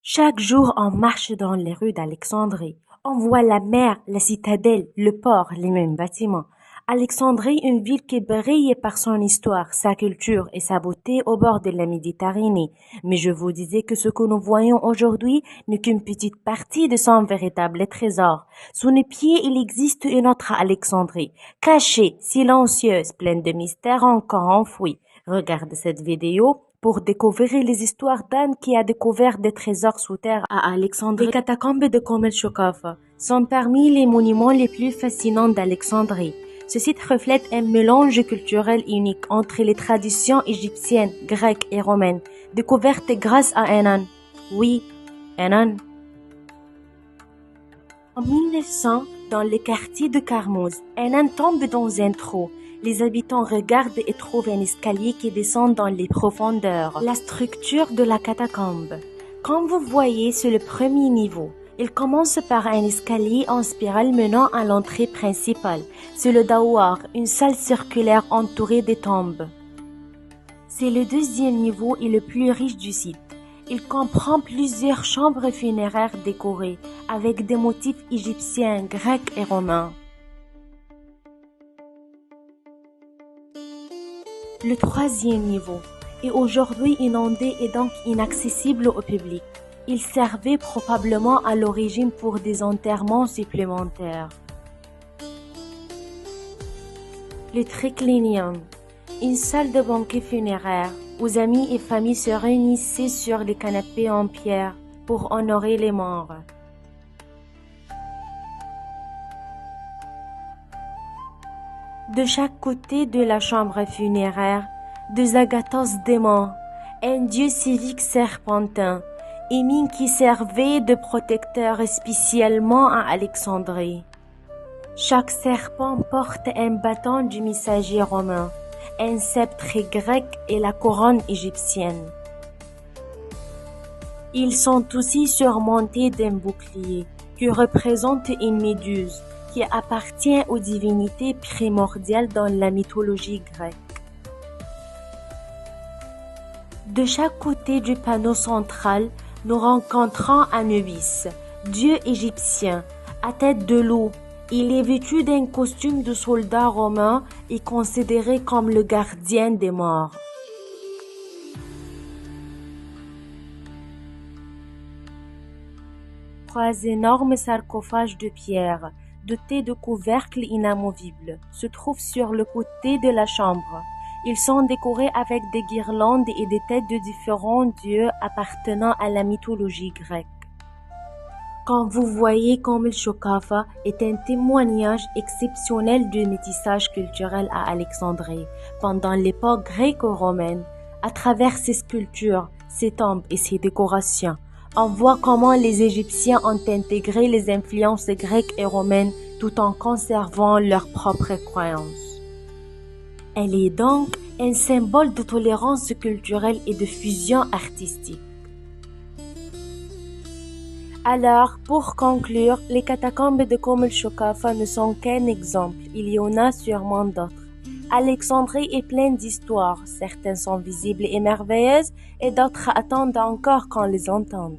Chaque jour, on marche dans les rues d'Alexandrie. On voit la mer, la citadelle, le port, les mêmes bâtiments. Alexandrie, une ville qui brille par son histoire, sa culture et sa beauté au bord de la Méditerranée. Mais je vous disais que ce que nous voyons aujourd'hui n'est qu'une petite partie de son véritable trésor. Sous nos pieds, il existe une autre Alexandrie, cachée, silencieuse, pleine de mystères encore enfouis. Regarde cette vidéo pour découvrir les histoires d'Anne qui a découvert des trésors sous terre à Alexandrie. Les catacombes de Komel Shokafa sont parmi les monuments les plus fascinants d'Alexandrie. Ce site reflète un mélange culturel unique entre les traditions égyptiennes, grecques et romaines, découvertes grâce à Enan. Oui, Enan. En 1900, dans le quartier de Carmouz, Enan tombe dans un trou. Les habitants regardent et trouvent un escalier qui descend dans les profondeurs. La structure de la catacombe. Comme vous voyez, c'est le premier niveau. Il commence par un escalier en spirale menant à l'entrée principale. C'est le Dawar, une salle circulaire entourée de tombes. C'est le deuxième niveau et le plus riche du site. Il comprend plusieurs chambres funéraires décorées avec des motifs égyptiens, grecs et romains. Le troisième niveau est aujourd'hui inondé et donc inaccessible au public. Il servait probablement à l'origine pour des enterrements supplémentaires. Le triclinium, une salle de banquet funéraire où amis et familles se réunissaient sur les canapés en pierre pour honorer les morts. De chaque côté de la chambre funéraire, deux agathos démons, un dieu civique serpentin, et mine qui servait de protecteur spécialement à Alexandrie. Chaque serpent porte un bâton du messager romain, un sceptre grec et la couronne égyptienne. Ils sont aussi surmontés d'un bouclier qui représente une méduse qui appartient aux divinités primordiales dans la mythologie grecque. De chaque côté du panneau central, nous rencontrons Anubis, dieu égyptien, à tête de loup. Il est vêtu d'un costume de soldat romain et considéré comme le gardien des morts. Trois énormes sarcophages de pierre, dotés de couvercles inamovibles, se trouvent sur le côté de la chambre. Ils sont décorés avec des guirlandes et des têtes de différents dieux appartenant à la mythologie grecque. Quand vous voyez Komel Shokafa est un témoignage exceptionnel du métissage culturel à Alexandrie pendant l'époque gréco-romaine. À travers ses sculptures, ses tombes et ses décorations, on voit comment les Égyptiens ont intégré les influences grecques et romaines tout en conservant leurs propres croyances. Elle est donc un symbole de tolérance culturelle et de fusion artistique. Alors, pour conclure, les catacombes de Komel Shokafa ne sont qu'un exemple, il y en a sûrement d'autres. Alexandrie est pleine d'histoires, certaines sont visibles et merveilleuses et d'autres attendent encore qu'on les entende.